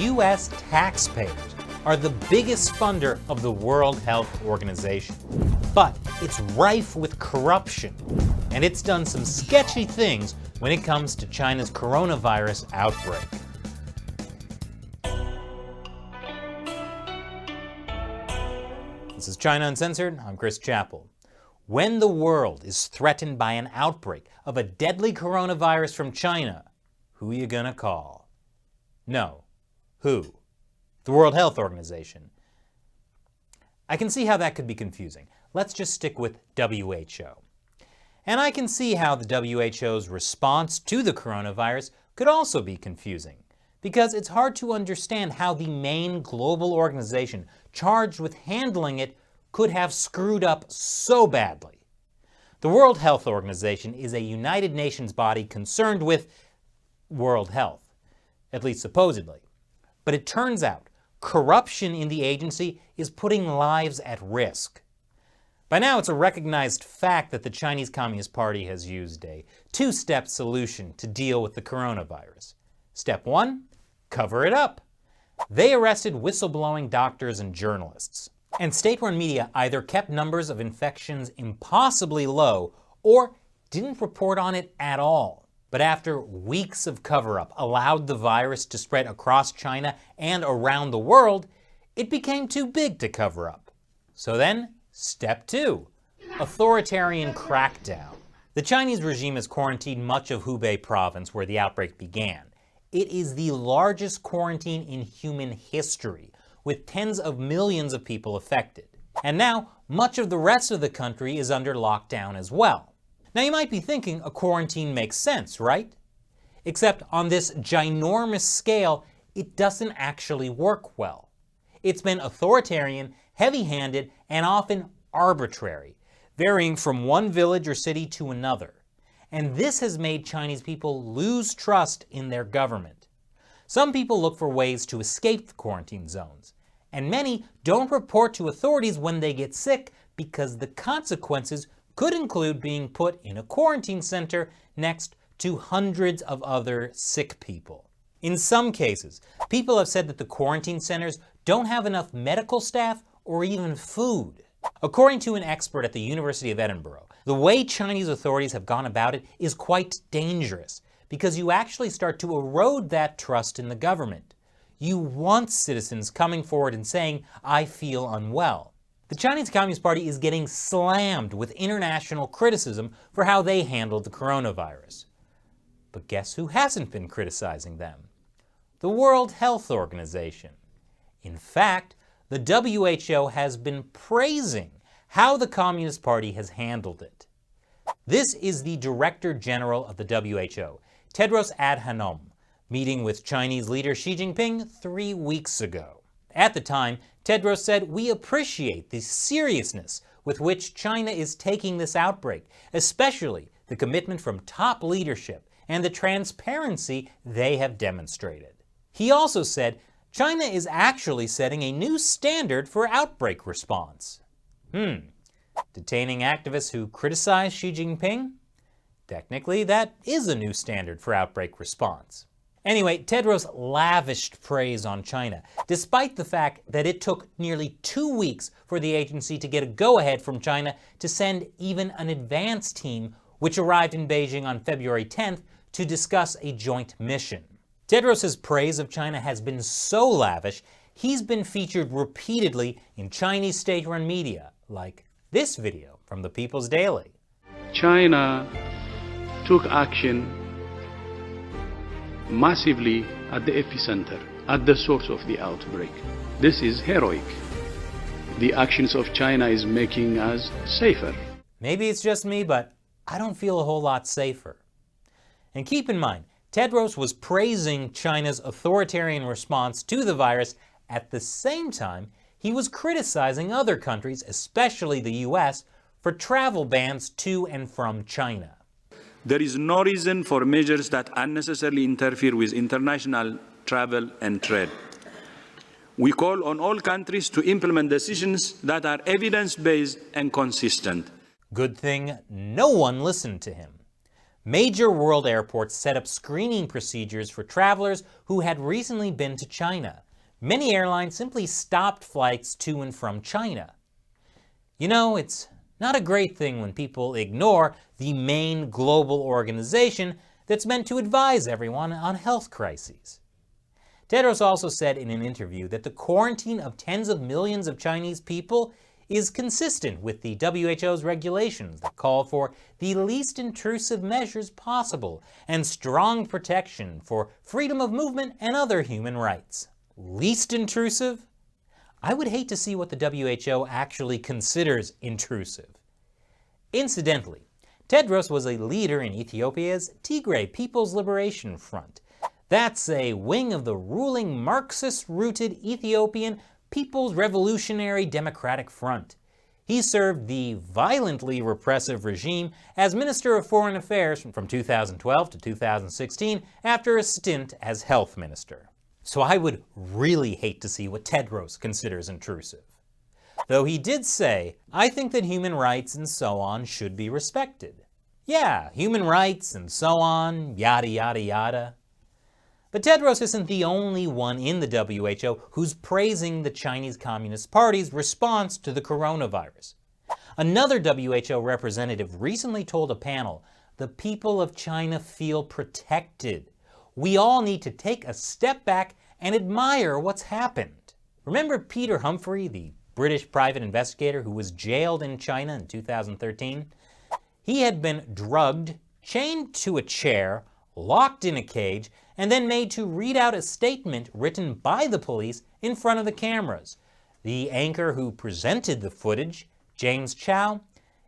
U.S. taxpayers are the biggest funder of the World Health Organization. But it's rife with corruption, and it's done some sketchy things when it comes to China's coronavirus outbreak. This is China Uncensored. I'm Chris Chappell. When the world is threatened by an outbreak of a deadly coronavirus from China, who are you gonna call? No. Who? The World Health Organization. I can see how that could be confusing. Let's just stick with WHO. And I can see how the WHO's response to the coronavirus could also be confusing, because it's hard to understand how the main global organization charged with handling it could have screwed up so badly. The World Health Organization is a United Nations body concerned with world health, at least supposedly. But it turns out corruption in the agency is putting lives at risk. By now, it's a recognized fact that the Chinese Communist Party has used a two-step solution to deal with the coronavirus. Step one, cover it up. They arrested whistleblowing doctors and journalists. And state-run media either kept numbers of infections impossibly low or didn't report on it at all. But after weeks of cover-up allowed the virus to spread across China and around the world, it became too big to cover up. So then, step two, authoritarian crackdown. The Chinese regime has quarantined much of Hubei province where the outbreak began. It is the largest quarantine in human history, with tens of millions of people affected. And now, much of the rest of the country is under lockdown as well. Now you might be thinking a quarantine makes sense, right? Except on this ginormous scale, it doesn't actually work well. It's been authoritarian, heavy-handed, and often arbitrary, varying from one village or city to another. And this has made Chinese people lose trust in their government. Some people look for ways to escape the quarantine zones, and many don't report to authorities when they get sick because the consequences could include being put in a quarantine center next to hundreds of other sick people. In some cases, people have said that the quarantine centers don't have enough medical staff or even food. According to an expert at the University of Edinburgh, the way Chinese authorities have gone about it is quite dangerous because you actually start to erode that trust in the government. You want citizens coming forward and saying, "I feel unwell." The Chinese Communist Party is getting slammed with international criticism for how they handled the coronavirus. But guess who hasn't been criticizing them? The World Health Organization. In fact, the WHO has been praising how the Communist Party has handled it. This is the Director General of the WHO, Tedros Adhanom, meeting with Chinese leader Xi Jinping 3 weeks ago. At the time, Tedros said, "We appreciate the seriousness with which China is taking this outbreak, especially the commitment from top leadership and the transparency they have demonstrated." He also said, China is actually setting a new standard for outbreak response. Detaining activists who criticize Xi Jinping? Technically, that is a new standard for outbreak response. Anyway, Tedros lavished praise on China, despite the fact that it took nearly 2 weeks for the agency to get a go-ahead from China to send even an advance team, which arrived in Beijing on February 10th to discuss a joint mission. Tedros' praise of China has been so lavish, he's been featured repeatedly in Chinese state-run media, like this video from the People's Daily. China took action massively at the epicenter, at the source of the outbreak. This is heroic. The actions of China is making us safer. Maybe it's just me, but I don't feel a whole lot safer. And keep in mind, Tedros was praising China's authoritarian response to the virus. At the same time, he was criticizing other countries, especially the US, for travel bans to and from China. There is no reason for measures that unnecessarily interfere with international travel and trade. We call on all countries to implement decisions that are evidence-based and consistent. Good thing no one listened to him. Major world airports set up screening procedures for travelers who had recently been to China. Many airlines simply stopped flights to and from China. You know, it's not a great thing when people ignore the main global organization that's meant to advise everyone on health crises. Tedros also said in an interview that the quarantine of tens of millions of Chinese people is consistent with the WHO's regulations that call for the least intrusive measures possible and strong protection for freedom of movement and other human rights. Least intrusive? I would hate to see what the WHO actually considers intrusive. Incidentally, Tedros was a leader in Ethiopia's Tigray People's Liberation Front. That's a wing of the ruling Marxist-rooted Ethiopian People's Revolutionary Democratic Front. He served the violently repressive regime as Minister of Foreign Affairs from 2012 to 2016 after a stint as Health Minister. So I would really hate to see what Tedros considers intrusive. Though he did say, "I think that human rights and so on should be respected." Yeah, human rights and so on, yada yada yada. But Tedros isn't the only one in the WHO who's praising the Chinese Communist Party's response to the coronavirus. Another WHO representative recently told a panel, "The people of China feel protected. We all need to take a step back and admire what's happened." Remember Peter Humphrey, the British private investigator who was jailed in China in 2013? He had been drugged, chained to a chair, locked in a cage, and then made to read out a statement written by the police in front of the cameras. The anchor who presented the footage, James Chow,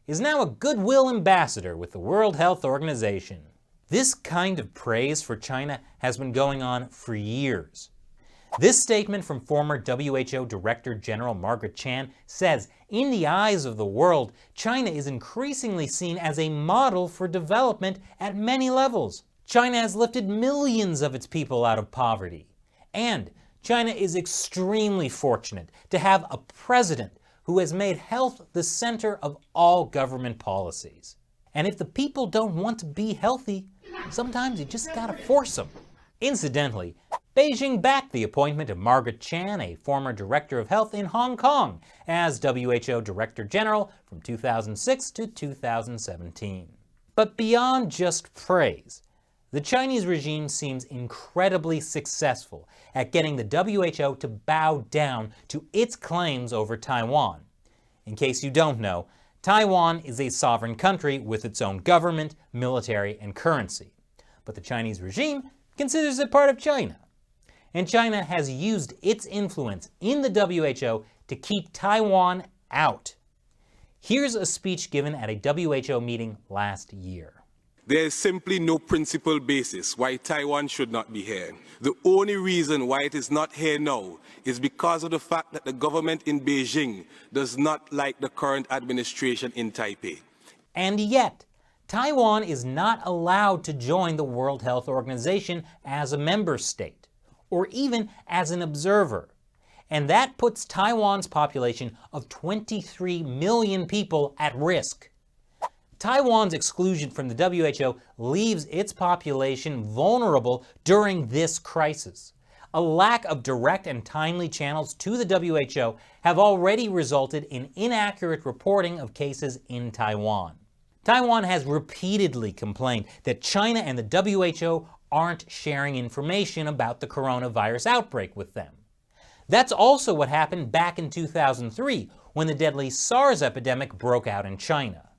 is now a goodwill ambassador with the World Health Organization. This kind of praise for China has been going on for years. This statement from former WHO Director General Margaret Chan says, in the eyes of the world, China is increasingly seen as a model for development at many levels. China has lifted millions of its people out of poverty. And China is extremely fortunate to have a president who has made health the center of all government policies. And if the people don't want to be healthy, sometimes you just gotta force them. Incidentally, Beijing backed the appointment of Margaret Chan, a former director of health in Hong Kong, as WHO Director General from 2006 to 2017. But beyond just praise, the Chinese regime seems incredibly successful at getting the WHO to bow down to its claims over Taiwan. In case you don't know, Taiwan is a sovereign country with its own government, military, and currency. But the Chinese regime considers it part of China. And China has used its influence in the WHO to keep Taiwan out. Here's a speech given at a WHO meeting last year. There is simply no principal basis why Taiwan should not be here. The only reason why it is not here now is because of the fact that the government in Beijing does not like the current administration in Taipei. And yet, Taiwan is not allowed to join the World Health Organization as a member state, or even as an observer. And that puts Taiwan's population of 23 million people at risk. Taiwan's exclusion from the WHO leaves its population vulnerable during this crisis. A lack of direct and timely channels to the WHO have already resulted in inaccurate reporting of cases in Taiwan. Taiwan has repeatedly complained that China and the WHO aren't sharing information about the coronavirus outbreak with them. That's also what happened back in 2003 when the deadly SARS epidemic broke out in China.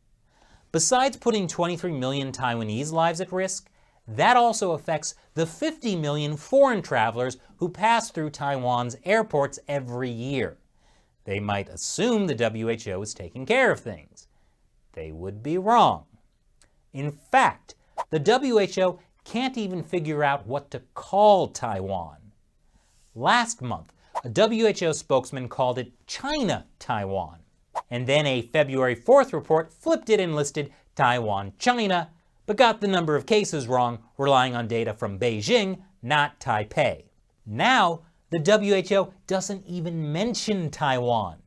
Besides putting 23 million Taiwanese lives at risk, that also affects the 50 million foreign travelers who pass through Taiwan's airports every year. They might assume the WHO is taking care of things. They would be wrong. In fact, the WHO can't even figure out what to call Taiwan. Last month, a WHO spokesman called it China Taiwan. And then a February 4th report flipped it and listed Taiwan, China, but got the number of cases wrong, relying on data from Beijing, not Taipei. Now, the WHO doesn't even mention Taiwan.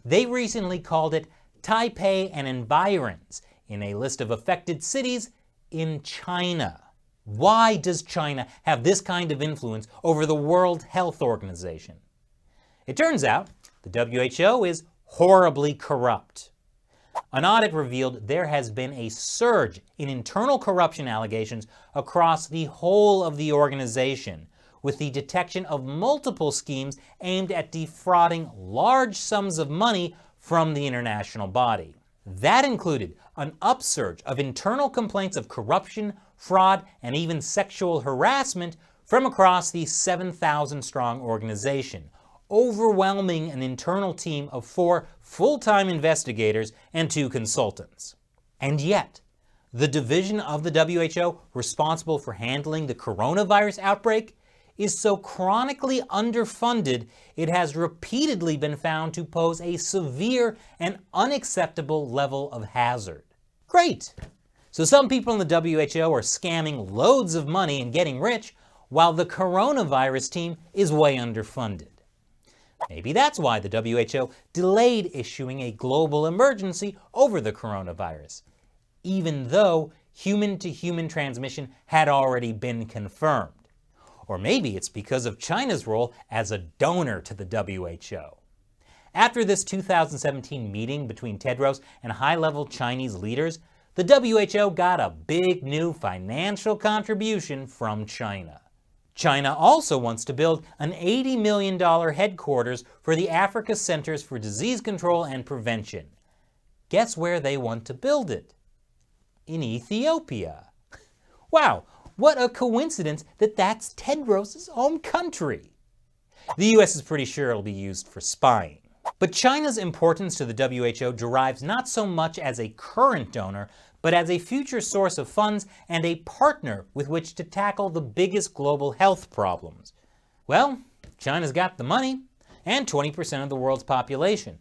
They recently called it Taipei and environs in a list of affected cities in China. Why does China have this kind of influence over the World Health Organization? It turns out the WHO is horribly corrupt. An audit revealed there has been a surge in internal corruption allegations across the whole of the organization, with the detection of multiple schemes aimed at defrauding large sums of money from the international body. That included an upsurge of internal complaints of corruption, fraud, and even sexual harassment from across the 7,000-strong organization, overwhelming an internal team of 4 full-time investigators and 2 consultants. And yet, the division of the WHO responsible for handling the coronavirus outbreak is so chronically underfunded it has repeatedly been found to pose a severe and unacceptable level of hazard. Great! So some people in the WHO are scamming loads of money and getting rich, while the coronavirus team is way underfunded. Maybe that's why the WHO delayed issuing a global emergency over the coronavirus, even though human-to-human transmission had already been confirmed. Or maybe it's because of China's role as a donor to the WHO. After this 2017 meeting between Tedros and high-level Chinese leaders, the WHO got a big new financial contribution from China. China also wants to build an $80 million headquarters for the Africa Centers for Disease Control and Prevention. Guess where they want to build it? In Ethiopia. Wow, what a coincidence that that's Tedros' home country. The US is pretty sure it'll be used for spying. But China's importance to the WHO derives not so much as a current donor, but as a future source of funds and a partner with which to tackle the biggest global health problems. Well, China's got the money and 20% of the world's population.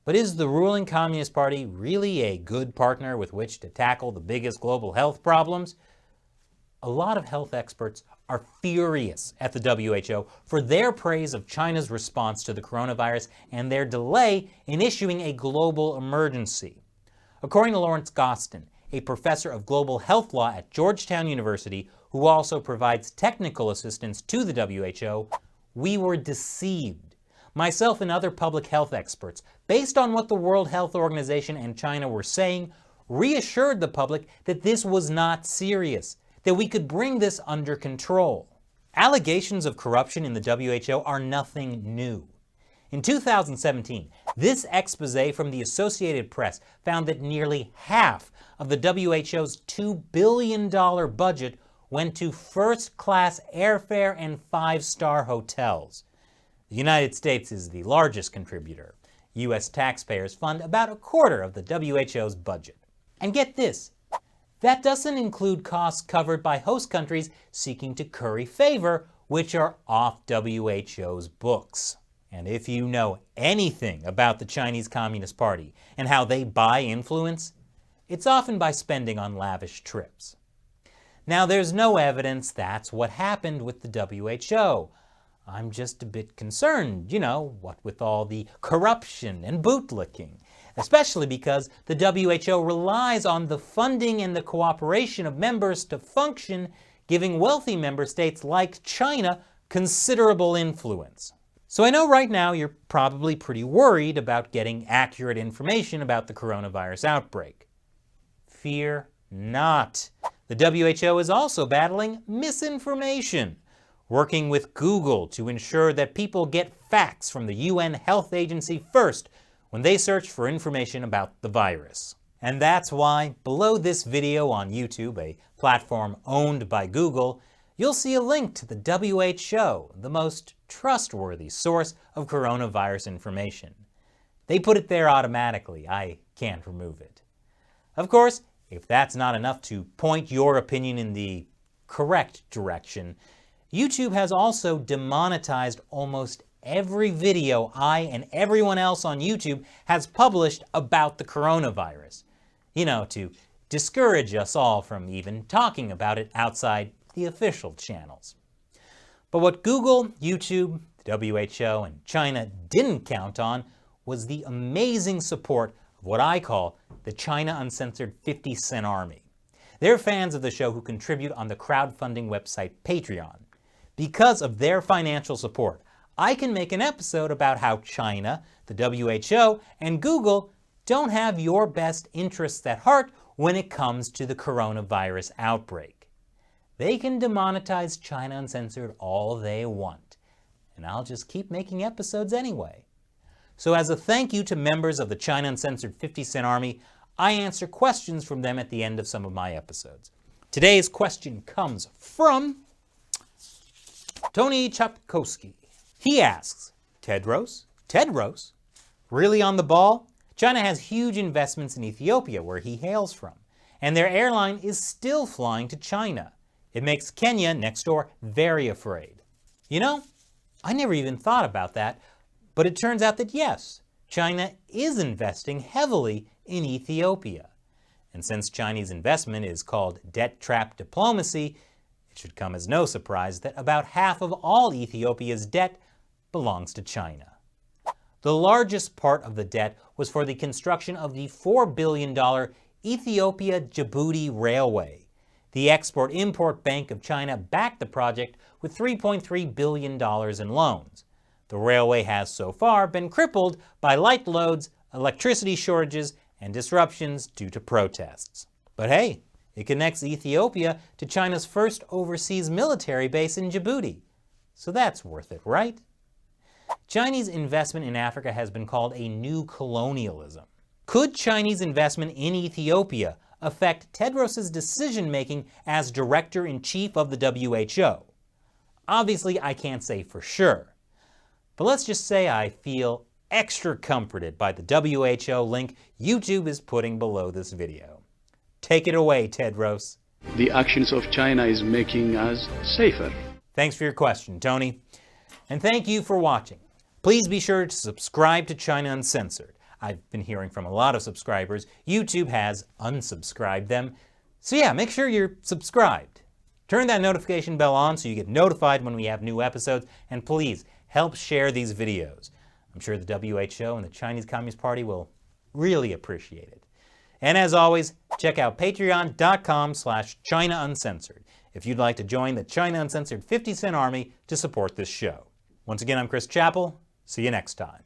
But is the ruling Communist Party really a good partner with which to tackle the biggest global health problems? A lot of health experts are furious at the WHO for their praise of China's response to the coronavirus and their delay in issuing a global emergency. According to Lawrence Gostin, a professor of global health law at Georgetown University, who also provides technical assistance to the WHO, we were deceived. Myself and other public health experts, based on what the World Health Organization and China were saying, reassured the public that this was not serious, that we could bring this under control. Allegations of corruption in the WHO are nothing new. In 2017, this expose from the Associated Press found that nearly half of the WHO's $2 billion budget went to first-class airfare and 5-star hotels. The United States is the largest contributor. U.S. taxpayers fund about a quarter of the WHO's budget. And get this, that doesn't include costs covered by host countries seeking to curry favor, which are off WHO's books. And if you know anything about the Chinese Communist Party and how they buy influence, it's often by spending on lavish trips. Now, there's no evidence that's what happened with the WHO. I'm just a bit concerned, what with all the corruption and bootlicking, especially because the WHO relies on the funding and the cooperation of members to function, giving wealthy member states like China considerable influence. So I know right now you're probably pretty worried about getting accurate information about the coronavirus outbreak. Fear not. The WHO is also battling misinformation, working with Google to ensure that people get facts from the UN Health Agency first when they search for information about the virus. And that's why below this video on YouTube, a platform owned by Google, you'll see a link to the WHO, the most trustworthy source of coronavirus information. They put it there automatically. I can't remove it. Of course, if that's not enough to point your opinion in the correct direction, YouTube has also demonetized almost every video I and everyone else on YouTube has published about the coronavirus. To discourage us all from even talking about it outside the official channels. But what Google, YouTube, the WHO, and China didn't count on was the amazing support of what I call the China Uncensored 50 Cent Army. They're fans of the show who contribute on the crowdfunding website Patreon. Because of their financial support, I can make an episode about how China, the WHO, and Google don't have your best interests at heart when it comes to the coronavirus outbreak. They can demonetize China Uncensored all they want, and I'll just keep making episodes anyway. So as a thank you to members of the China Uncensored 50 Cent Army, I answer questions from them at the end of some of my episodes. Today's question comes from Tony Chapkowski. He asks, Tedros, really on the ball? China has huge investments in Ethiopia, where he hails from, and their airline is still flying to China. It makes Kenya, next door, very afraid. You know, I never even thought about that, but it turns out that yes, China is investing heavily in Ethiopia. And since Chinese investment is called debt trap diplomacy, it should come as no surprise that about half of all Ethiopia's debt belongs to China. The largest part of the debt was for the construction of the $4 billion Ethiopia-Djibouti Railway. The Export-Import Bank of China backed the project with $3.3 billion in loans. The railway has so far been crippled by light loads, electricity shortages, and disruptions due to protests. But hey, it connects Ethiopia to China's first overseas military base in Djibouti. So that's worth it, right? Chinese investment in Africa has been called a new colonialism. Could Chinese investment in Ethiopia affect Tedros' decision-making as director-in-chief of the WHO? Obviously, I can't say for sure. But let's just say I feel extra comforted by the WHO link YouTube is putting below this video. Take it away, Tedros. The actions of China is making us safer. Thanks for your question, Tony. And thank you for watching. Please be sure to subscribe to China Uncensored. I've been hearing from a lot of subscribers. YouTube has unsubscribed them. So yeah, make sure you're subscribed. Turn that notification bell on so you get notified when we have new episodes. And please, help share these videos. I'm sure the WHO and the Chinese Communist Party will really appreciate it. And as always, check out patreon.com/China Uncensored if you'd like to join the China Uncensored 50 Cent Army to support this show. Once again, I'm Chris Chappell. See you next time.